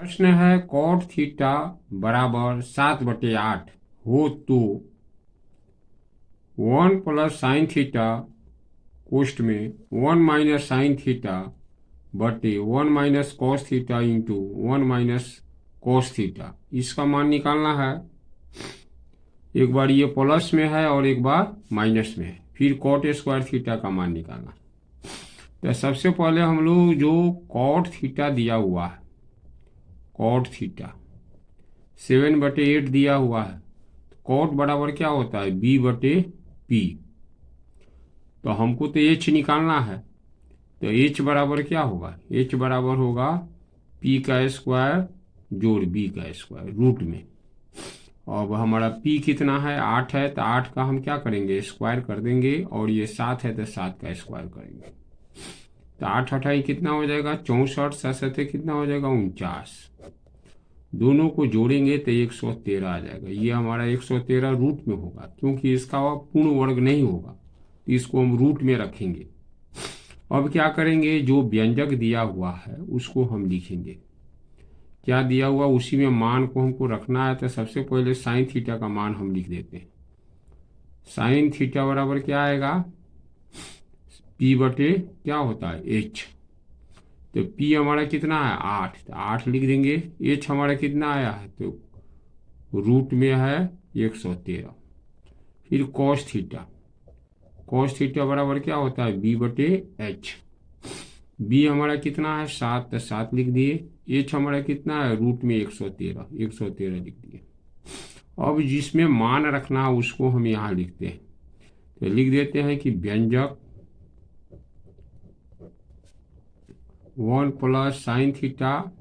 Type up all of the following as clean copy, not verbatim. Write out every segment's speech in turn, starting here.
प्रश्न है cot theta बराबर 7/8 हो तो 1 प्लस साइन थीटा कोष्ट में 1 माइनस साइन थीटा बटे 1 minus cos theta into 1 minus cos theta, इसका मान निकालना है। एक बार ये प्लस में है और एक बार माइनस में है, फिर कॉट स्क्वायर थीटा का मान निकालना है। तो सबसे पहले हम लोग जो कॉट थीटा दिया हुआ है, कॉट थीटा 7/8 दिया हुआ है, कॉट बराबर क्या होता है b/p। तो हमको तो h निकालना है, तो h बराबर क्या होगा, h बराबर होगा p का स्क्वायर जोड़ b का स्क्वायर रूट में। अब हमारा p कितना है 8 है, तो 8 का हम क्या करेंगे स्क्वायर कर देंगे, और ये 7 है तो 7 का स्क्वायर करेंगे। तो 8 अठाई कितना हो जाएगा 64, 7 कितना हो जाएगा 49। दोनों को जोड़ेंगे तो 113 आ जाएगा। ये हमारा 113 रूट में होगा, क्योंकि इसका पूर्ण वर्ग नहीं होगा, तो इसको हम रूट में रखेंगे। अब क्या करेंगे, जो व्यंजक दिया हुआ है उसको हम लिखेंगे। क्या दिया हुआ उसी में मान को हमको रखना है। तो सबसे पहले साइन थीटा का मान हम लिख देते हैं। साइन थीटा बराबर क्या आएगा p/, क्या होता है h। तो p हमारा कितना है 8, तो 8 लिख देंगे। h हमारा कितना आया है, तो रूट में है 113। फिर कॉस थीटा, कॉस थीटा बराबर क्या होता है b/h। b हमारा कितना है 7, तो 7 लिख दिए। h हमारा कितना है रूट में 113, 113 लिख दिए। अब जिसमें मान रखना है उसको हम यहाँ लिखते हैं। तो लिख देते हैं कि व्यंजक 1 प्लस साइन थीटा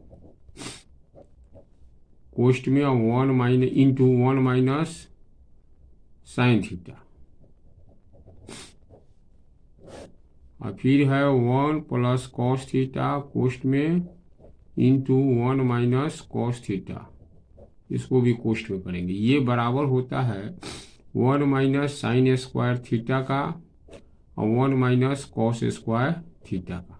कोष्ट में 1 minus into 1 minus sine theta, और फिर है 1 प्लस कॉस थीटा कोष्ट में इंटू 1 माइनस कॉस थीटा, इसको भी कोष्ट में करेंगे। ये बराबर होता है 1 माइनस साइन स्क्वायर थीटा का और 1 माइनस कॉस स्क्वायर थीटा का।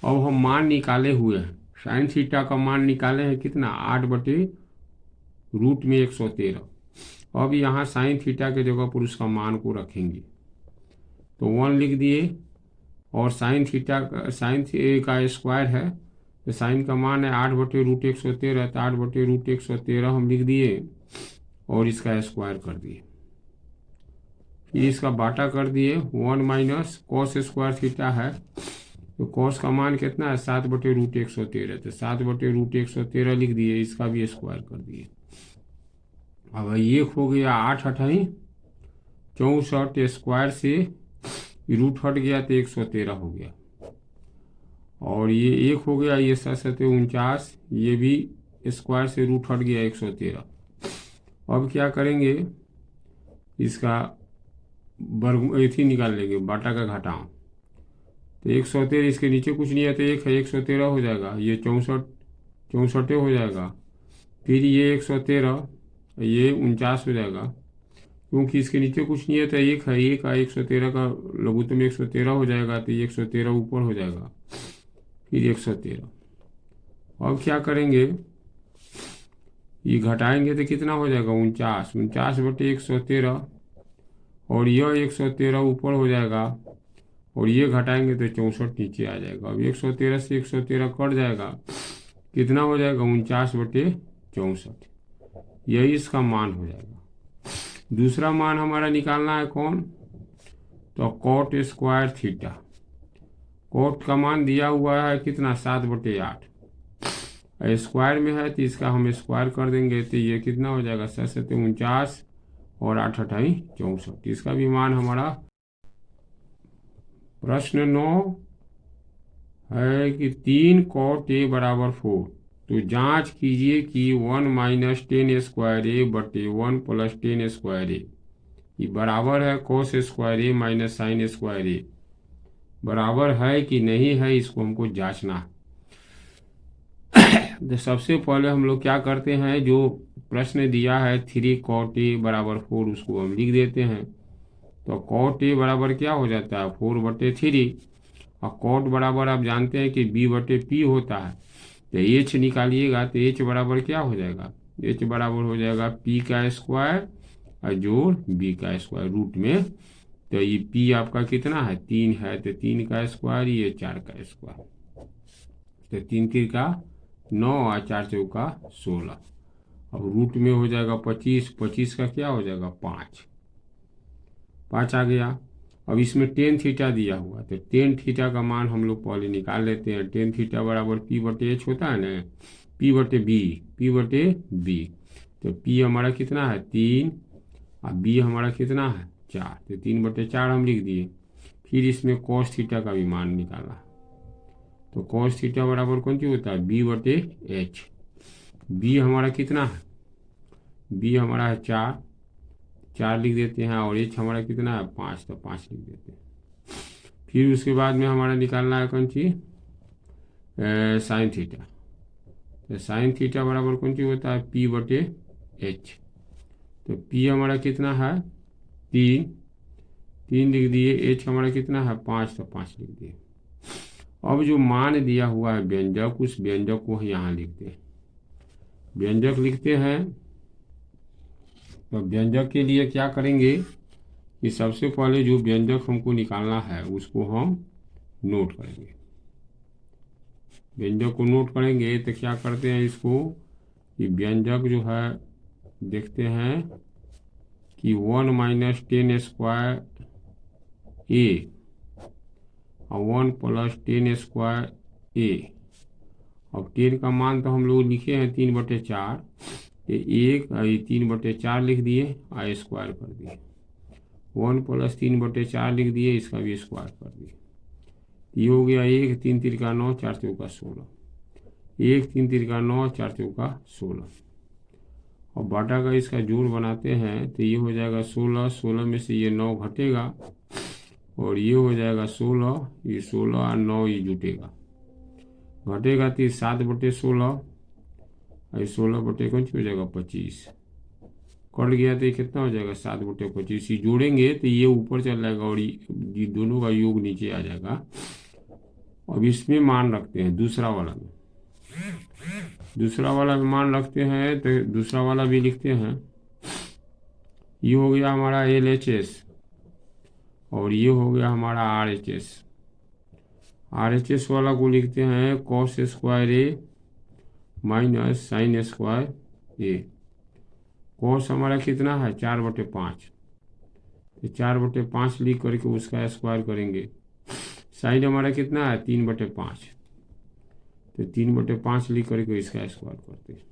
अब हम मान निकाले हुए हैं, साइन थीटा का मान निकाले हैं कितना 8/रूट में 113। अब यहाँ साइन थीटा के जगह पर उसका मान को रखेंगे, तो 1 लिख दिए, और साइन थीटा साइन का स्क्वायर है, तो साइन का मान है 8/रूट 113, तो 8/रूट 113 हम लिख दिए और इसका स्क्वायर कर दिए। फिर इसका बाटा कर दिए। 1 माइनस कॉस स्क्वायर थीटा है, तो कॉस का मान कितना है 7/रूट 113, तो 7/रूट 113 लिख दिए, इसका भी स्क्वायर कर दिए। अब ये हो गया 8 अठाई 64, स्क्वायर से रूट हट गया तो 113 हो गया, और ये 1 हो गया, ये 7 49, ये भी स्क्वायर से रूट हट गया 113। अब क्या करेंगे, इसका वर्ग इथी निकाल लेंगे, बाटा का घटाओ। तो 113 इसके नीचे कुछ नहीं है, तो 1 है 113 हो जाएगा, ये 64 हो जाएगा। फिर ये 113, ये 49 हो जाएगा, क्योंकि इसके नीचे कुछ नहीं है, तो 1 है, 1 का 113 का लघुत्तम 113 हो जाएगा, तो ये 113 ऊपर हो जाएगा, फिर 113। अब क्या करेंगे, ये घटाएंगे तो कितना हो जाएगा 49/113, और यह 113 ऊपर हो जाएगा, और ये घटाएंगे तो 64 नीचे आ जाएगा। अब 113 से 113 कट जाएगा, कितना हो जाएगा 49/64, यही इसका मान हो जाएगा। दूसरा मान हमारा निकालना है कौन, तो कॉट स्क्वायर थीटा। कॉट का मान दिया हुआ है कितना 7/8, स्क्वायर में है तो इसका हम स्क्वायर कर देंगे, तो ये कितना हो जाएगा 7 49 और 8 अठाई 64, इसका भी मान हमारा। प्रश्न 9 है कि 3 cot a बराबर 4, तो जांच कीजिए कि 1 माइनस 10 स्क्वायर ए बटे 1 प्लस 10 स्क्वायर ए ये बराबर है cos स्क्वायर ए माइनस साइन स्क्वायर ए, बराबर है कि नहीं है, इसको हमको जांचना है। तो सबसे पहले हम लोग क्या करते हैं, जो प्रश्न दिया है 3 cot a बराबर 4, उसको हम लिख देते हैं। तो cot a बराबर क्या हो जाता है 4/3, और कॉट बराबर आप जानते हैं कि b/p होता है, तो एच निकालिएगा तो एच बराबर क्या हो जाएगा, एच बराबर हो जाएगा पी का स्क्वायर और जोड़ बी का स्क्वायर रूट में। तो ये पी आपका कितना है 3 है, तो 3 का स्क्वायर, ये 4 का स्क्वायर, तो 3 3 का 9 और 4 चौका 16। अब रूट में हो जाएगा 25, 25 का क्या हो जाएगा 5, 5 आ गया। अब इसमें टेन थीटा दिया हुआ, तो टेन थीटा का मान हम लोग पहले निकाल लेते हैं। टेन थीटा बराबर पी बटे एच होता है ना, पी बटे बी, पी बटे बी। तो पी हमारा कितना है 3 और बी हमारा कितना है 4, तो 3/4 हम लिख दिए। फिर इसमें कॉस थीटा का भी मान निकाला, तो कॉस थीटा बराबर कौन सी होता है बी बटे एच। बी हमारा कितना है, बी हमारा है 4, 4 लिख देते हैं, और एच हमारा कितना है 5, तो 5 लिख देते हैं। फिर उसके बाद में हमारा निकालना है कौन सी साइन थीटा। तो साइन थीटा बराबर कौन सी होता है पी बटे एच। तो पी हमारा कितना है 3, 3 लिख दिए, एच हमारा कितना है 5, तो 5 लिख दिए। अब जो मान दिया हुआ है व्यंजक, उस व्यंजक को यहाँ लिखते हैं। व्यंजक लिखते हैं, तो व्यंजक के लिए क्या करेंगे कि सबसे पहले जो व्यंजक हमको निकालना है उसको हम नोट करेंगे। व्यंजक को नोट करेंगे तो क्या करते हैं इसको कि व्यंजक जो है देखते हैं कि 1 माइनस 10 स्क्वायर ए और 1 प्लस 10 स्क्वायर ए। अब 10 का मान तो हम लोग लिखे हैं 3/4, ये 1 और ये 3/4 लिख दिए और स्क्वायर कर दिए। 1 प्लस 3/4 लिख दिए, इसका भी स्क्वायर कर दिए। ये हो गया 1, 3 3 का 9, 4 चौका 16, 1 3 3 का 9, 4 चौका 16। और बाटा का इसका जोड़ बनाते हैं तो ये हो जाएगा 16, 16 में से ये 9 घटेगा और ये हो जाएगा 16, ये 16 और 9 ये जुटेगा, घटेगा तो 7/16 और 16 बटे कौन हो जाएगा 25, कट गया तो ये कितना हो जाएगा 7/25। ये जोड़ेंगे तो ये ऊपर चल जाएगा और ये दोनों का योग नीचे आ जाएगा। अब इसमें मान रखते हैं दूसरा वाला में, दूसरा वाला में मान रखते हैं तो दूसरा वाला भी लिखते हैं। ये हो गया हमारा LHS और ये हो गया हमारा RHS। RHS वाला को लिखते हैं कॉस स्क्वायर ए माइनस साइन स्क्वायर ए। कॉस हमारा कितना है 4/5, तो 4/5 लिख करके उसका स्क्वायर करेंगे। साइन हमारा कितना है 3/5, तो 3/5 लिख करके इसका स्क्वायर करते हैं।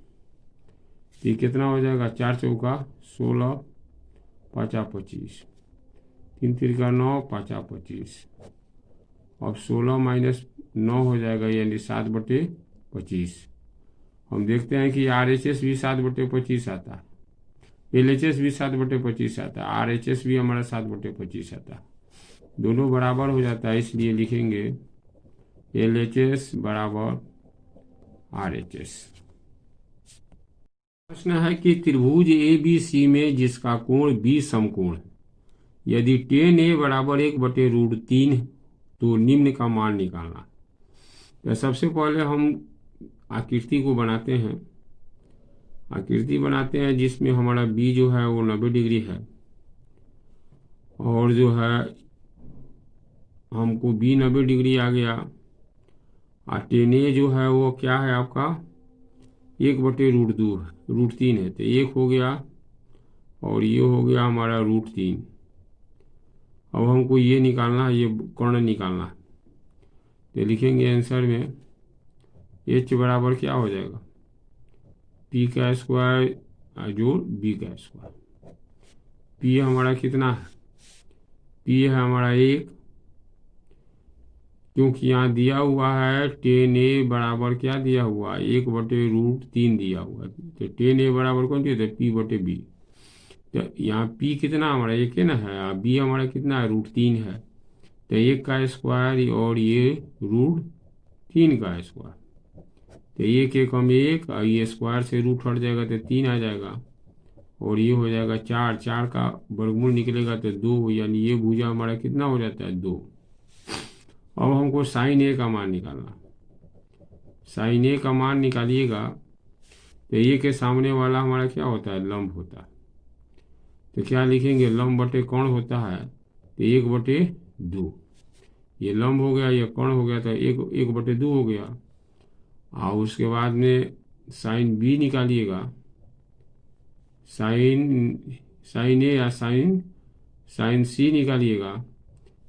तो ये कितना हो जाएगा 4 चौका 16, 5 25, 3 3 का 9, 5 25। अब 16 माइनस 9 हो जाएगा यानी 7/25। हम देखते हैं कि RHS भी 7/25 आता है, LHS भी 7/25 आता है, RHS भी हमारा 7/25 आता है, दोनों बराबर हो जाता है, इसलिए लिखेंगे LHS बराबर RHS। प्रश्न है कि त्रिभुज ABC में जिसका कोण B समकोण है, यदि tan A बराबर 1/√3 तो निम्न का मान निकालना। तो सबसे पहले हम आकृति को बनाते हैं, आकृति बनाते हैं जिसमें हमारा B जो है वो 90 डिग्री है और जो है हमको B 90 डिग्री आ गया और tan A जो है वो क्या है आपका 1/√2 √3 है, तो 1 हो गया और ये हो गया हमारा √3। अब हमको ये निकालना है, ये कोण निकालना है, तो लिखेंगे आंसर में H बराबर क्या हो जाएगा P का स्क्वायर जोड़ B का स्क्वायर। P हमारा कितना है, P है हमारा 1, क्योंकि यहाँ दिया हुआ है tan A बराबर क्या दिया हुआ है 1/√3 दिया हुआ है, तो tan A बराबर कौन सी होता है P/B। तो यहाँ P कितना हमारा 1 है ना है, B हमारा कितना है √3 है, तो 1 का स्क्वायर और ये √3 का स्क्वायर, तो 1 1 हम 1 और ये स्क्वायर से रूट हट जाएगा तो 3 आ जाएगा और ये हो जाएगा 4, 4 का वर्गमूल निकलेगा तो 2, यानी ये भुजा हमारा कितना हो जाता है 2। अब हमको साइन A का मान निकालना। साइन ए का मान निकालिएगा तो ए के सामने वाला हमारा क्या होता है, लंब होता है। तो क्या लिखेंगे, लंब बटे कोण होता है तो 1/2। ये लंब हो गया, ये कोण हो गया, तो 1/2 हो गया। और उसके बाद में साइन बी निकालिएगा, साइन ए या साइन सी निकालिएगा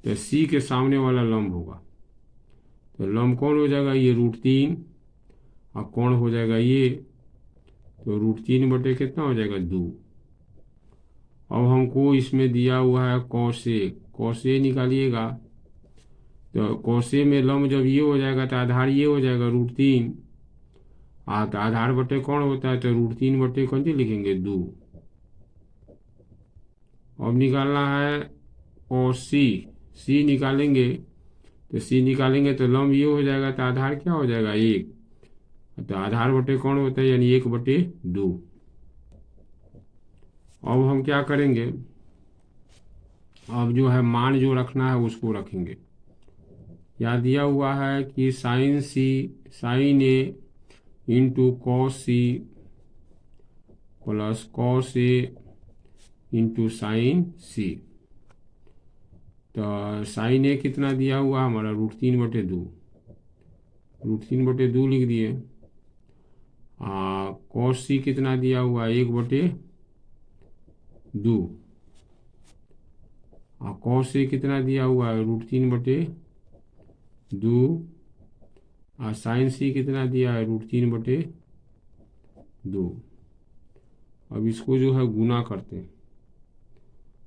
तो सी के सामने वाला लंब होगा। तो लंब कौन हो जाएगा, ये √3, और कोण हो जाएगा ये, तो √3 बटे कितना हो जाएगा, 2। अब हमको इसमें दिया हुआ है कॉस ए निकालिएगा। तो कॉस ए में लंब जब ये हो जाएगा तो आधार ये हो जाएगा √3, तो आधार बटे कोण होता है तो √3 बटे कौन सी लिखेंगे, 2। अब निकालना है कॉस सी निकालेंगे तो लंब ये हो जाएगा तो आधार क्या हो जाएगा, 1, तो आधार बटे कोण होता है यानी 1/2। अब हम क्या करेंगे, अब जो है मान जो रखना है उसको रखेंगे। या दिया हुआ है कि sine A into cos C plus cos A into sine C. तो साइन ए कितना दिया हुआ हमारा, √3/2, √3/2 लिख दिए। कॉस सी कितना दिया हुआ, 1/2। कॉस ए कितना दिया हुआ है, √3/2। साइन सी कितना दिया है, √3/2। अब इसको जो है गुना करते हैं,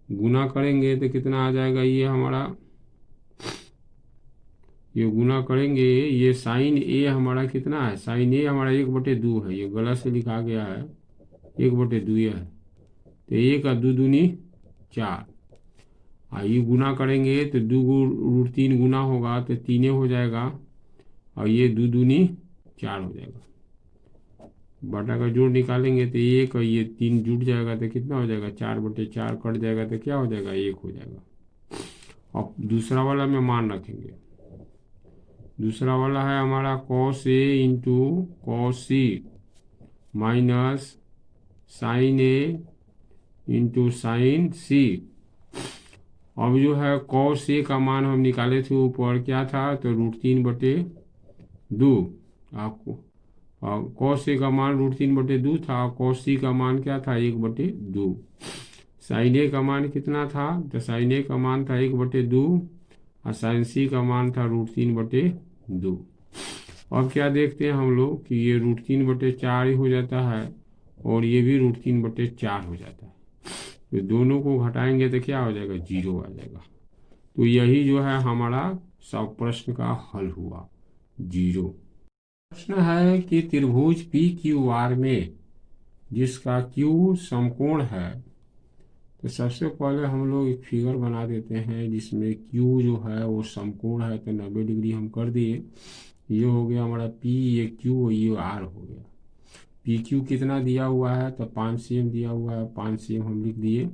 गुना करेंगे तो कितना आ जाएगा, ये हमारा, ये गुना करेंगे, ये साइन ए हमारा कितना है, साइन ए हमारा 1/2 है, ये गलत से लिखा गया है, 1/2 ये है। तो 1 का 2 दूनी 4, ये गुना करेंगे तो 2 √3 गुना होगा तो 3 हो जाएगा, और ये 2 दूनी 4 हो जाएगा। बटा का जोड़ निकालेंगे तो 1 और ये 3 जुड़ जाएगा तो कितना हो जाएगा, 4/4 कट जाएगा तो क्या हो जाएगा, 1 हो जाएगा। अब दूसरा वाला में मान रखेंगे, दूसरा वाला है हमारा cos A into cos C minus sign A into sine सी। अब जो है कॉस ए का मान हम निकाले थे ऊपर, क्या था, तो √3/2। आपको कॉस ए का मान √3/2 था, कॉस सी का मान क्या था, 1/2। साइन ए का मान कितना था, तो साइन ए का मान था 1/2, और साइन सी का मान था √3/2। अब क्या देखते हैं हम लोग कि ये √3/4 ही हो जाता है, और ये भी √3/4 हो जाता है। तो दोनों को घटाएंगे तो क्या हो जाएगा, 0 आ जाएगा। तो यही जो है हमारा सब प्रश्न का हल हुआ, 0। प्रश्न है कि त्रिभुज PQR में जिसका Q समकोण है, तो सबसे पहले हम लोग एक फिगर बना देते हैं जिसमें Q जो है वो समकोण है, तो 90 डिग्री हम कर दिए। ये हो गया हमारा P, ये Q, ये R हो गया। PQ कितना दिया हुआ है, तो 5 cm दिया हुआ है, 5 cm हम लिख दिए।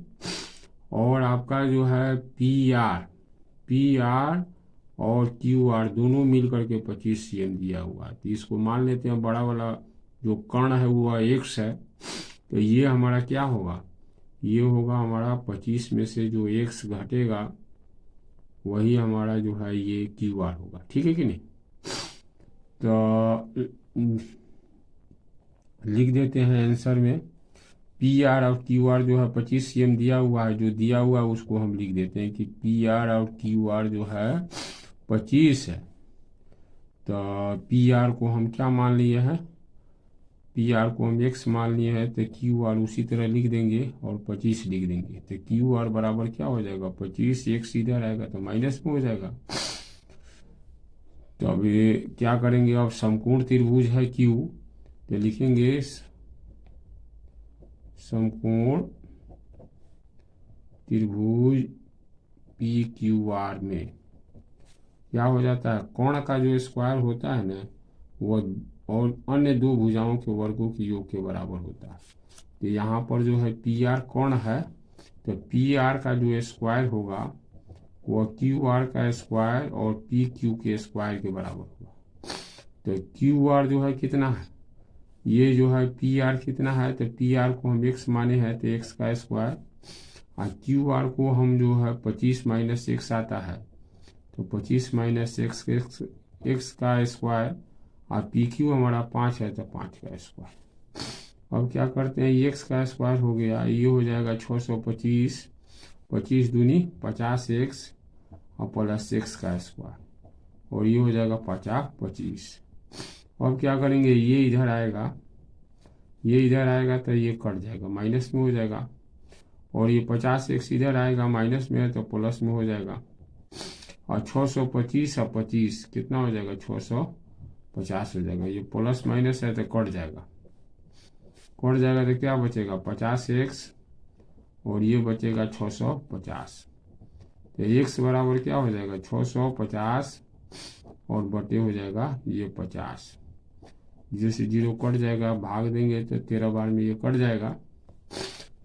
और आपका जो है PR और QR दोनों मिल करके 25 cm दिया हुआ है। तो इसको मान लेते हैं बड़ा वाला जो कर्ण है वो X है, तो ये हमारा क्या होगा, ये होगा हमारा 25 में से जो X घटेगा वही हमारा जो है ये QR होगा, ठीक है कि नहीं। तो लिख देते हैं आंसर में PR और QR जो है 25 cm दिया हुआ है, जो दिया हुआ है उसको हम लिख देते हैं कि PR और QR जो है 25 है। तो PR को हम क्या मान लिए हैं, PR को हम X मान लिए हैं, तो QR उसी तरह लिख देंगे और 25 लिख देंगे। तो QR बराबर क्या हो जाएगा, 25, X इधर आएगा तो माइनस में हो जाएगा। तो अब ये क्या करेंगे, अब समकोण त्रिभुज है Q, तो लिखेंगे समकोण त्रिभुज PQR में क्या हो जाता है, कोण का जो स्क्वायर होता है ना वह और अन्य दो भुजाओं के वर्गों के योग के बराबर होता है। तो यहाँ पर जो है PR कोण है, तो PR का जो स्क्वायर होगा वह QR का स्क्वायर और PQ के स्क्वायर के बराबर होगा। तो क्यू आर जो है कितना है, ये जो है पी आर कितना है, तो पी आर को हम एक्स माने हैं तो एक्स का स्क्वायर, और क्यू आर को हम जो है 25 माइनस एक्स आता है तो 25 माइनस एक्स एक्स का स्क्वायर, और पी क्यू हमारा 5 है तो 5 का स्क्वायर। अब क्या करते हैं, एक्स का स्क्वायर हो गया, ये हो जाएगा 625, 25 दूनी 50 एक्स और प्लस एक्स का स्क्वायर, और ये हो जाएगा 50 25। अब क्या करेंगे, ये इधर आएगा, ये इधर आएगा तो ये कट जाएगा, माइनस में हो जाएगा, और ये 50 एक्स इधर आएगा, माइनस में है तो प्लस में हो जाएगा, और 625 और 25 कितना हो जाएगा, 650 हो जाएगा। ये प्लस माइनस है तो कट जाएगा, कट जाएगा तो क्या बचेगा, 50 एक्स, और ये बचेगा 650। तो एक्स बराबर क्या हो जाएगा, 650, और बटे हो जाएगा ये 50। जैसे जीरो कट जाएगा, भाग देंगे तो 13 बार में ये कट जाएगा,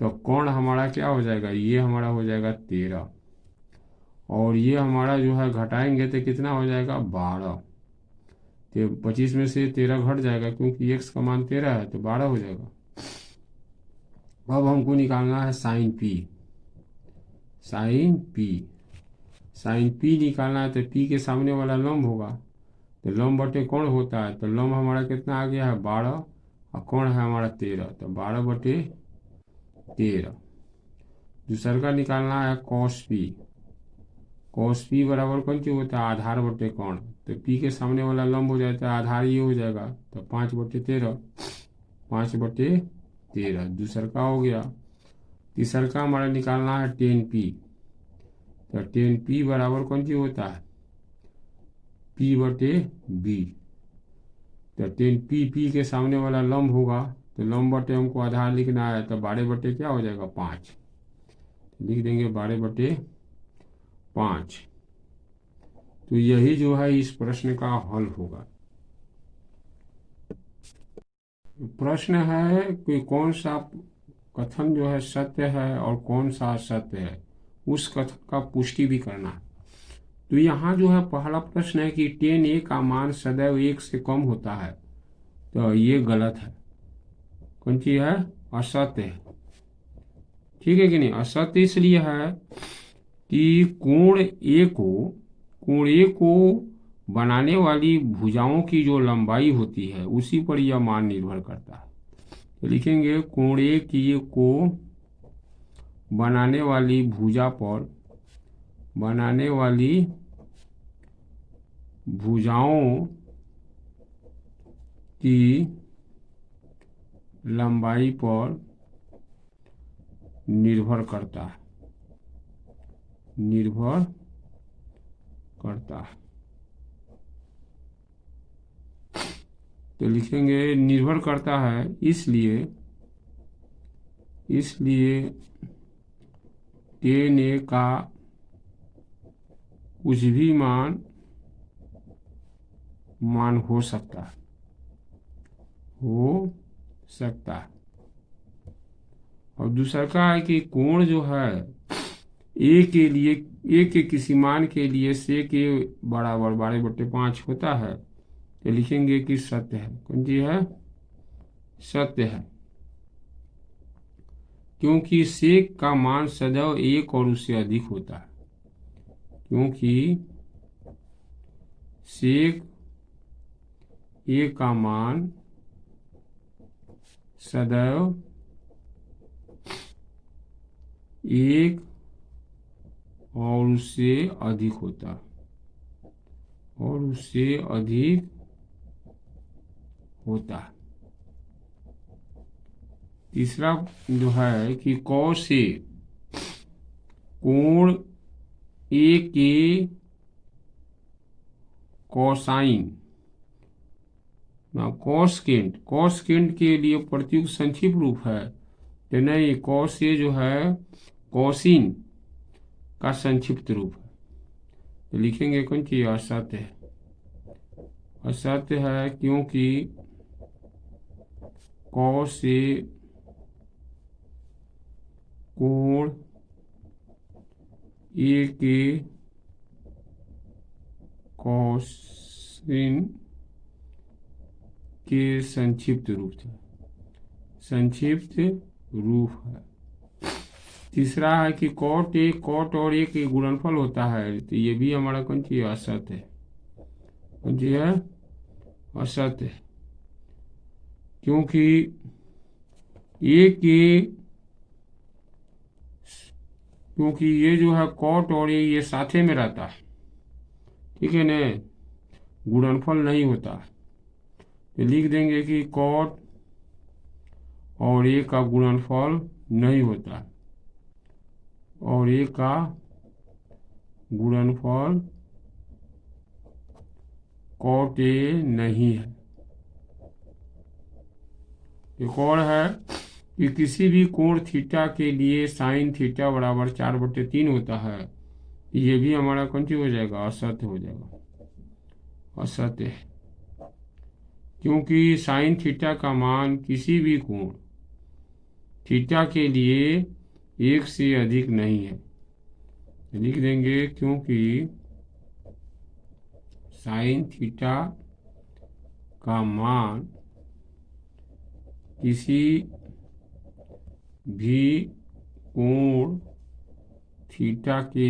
तो कोण हमारा क्या हो जाएगा, ये हमारा हो जाएगा 13, और ये हमारा जो है घटाएंगे तो कितना हो जाएगा, 12। तो 25 में से 13 घट जाएगा, क्योंकि एक्स का मान 13 है तो 12 हो जाएगा। अब हमको निकालना है sine pi, sine pi, sine pi निकालना है तो पी के सामने वाला लंब होगा, तो लंब बटे कोण होता है, तो लंब हमारा कितना आ गया है 12, और कोण है हमारा 13, तो 12 बटे 13। दूसरा का निकालना है कॉस पी, कॉस पी बराबर कौन चीज होता है, आधार बटे कोण, तो पी के सामने वाला लंब हो जाता है, आधार ये हो जाएगा, तो 5 बटे 13, 5 बटे 13 दूसरा का हो गया। तीसरा का हमारा निकालना है टेन पी, तो टेन पी बराबर कौन चीज होता है, पी बटे बी, तो टेन पी, पी के सामने वाला लंब होगा, तो लंब बटे हमको आधार लिखना है, तो 12 बटे क्या हो जाएगा 5, लिख देंगे 12 बटे 5। तो यही जो है इस प्रश्न का हल होगा। प्रश्न है कि कौन सा कथन जो है सत्य है और कौन सा असत्य है, उस कथन का पुष्टि भी करना है। तो यहाँ जो है पहला प्रश्न है कि 10a का मान सदैव 1 से कम होता है, तो ये गलत है, कौन सी है, असत्य है, ठीक है कि नहीं। असत्य इसलिए है कि कोण ए को बनाने वाली भुजाओं की जो लंबाई होती है उसी पर यह मान निर्भर करता है। तो लिखेंगे कोण ए को बनाने वाली भुजा पर, बनाने वाली भुजाओं की लंबाई पर निर्भर करता है, निर्भर करता है। तो लिखेंगे निर्भर करता है, इसलिए 10a का कुछ भी मान हो सकता है, हो सकता है। और दूसरा का है कि कोण जो है ए के लिए, ए के किसी मान के लिए से के बराबर 12/5 होता है, तो लिखेंगे कि सत्य है, कौन सी है, सत्य है, क्योंकि सेक का मान सदैव 1 और उससे अधिक होता है, क्योंकि सेक ए का मान सदैव 1 और उससे अधिक होता है, और उससे अधिक होता है। तीसरा जो है कि कॉस ए, कोण ए के कोसाइन, कॉसकेंट के लिए प्रत्युक्त संक्षिप्त रूप है, तो नहीं, कॉस ए जो है कोसिन का संक्षिप्त रूप है, तो लिखेंगे कौन सी, असत्य है, असत्य है, क्योंकि कॉस ए कोण ए के कोसिन के संक्षिप्त रूप से, संक्षिप्त रूप है। तीसरा है कि कॉट और एक गुणनफल होता है, तो ये भी हमारा कौन चीज असत है, कौन चीज है, असत है। क्योंकि क्योंकि ये जो है कॉट और ये साथे में रहता है, ठीक है ना, गुणनफल नहीं होता। तो लिख देंगे कि कॉट और ए का गुणनफल नहीं होता, और ए का गुणनफल कॉट ए नहीं है। एक और है कि किसी भी कोण थीटा के लिए साइन थीटा बराबर 4/3 होता है, ये भी हमारा कौन सी हो जाएगा, असत्य हो जाएगा, असत्य है। क्योंकि साइन थीटा का मान किसी भी कोण थीटा के लिए 1 से अधिक नहीं है। लिख देंगे क्योंकि साइन थीटा का मान किसी भी कोण थीटा के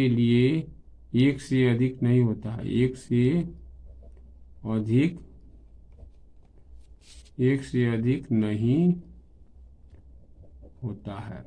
लिए 1 से अधिक नहीं होता है, 1 से अधिक नहीं होता है।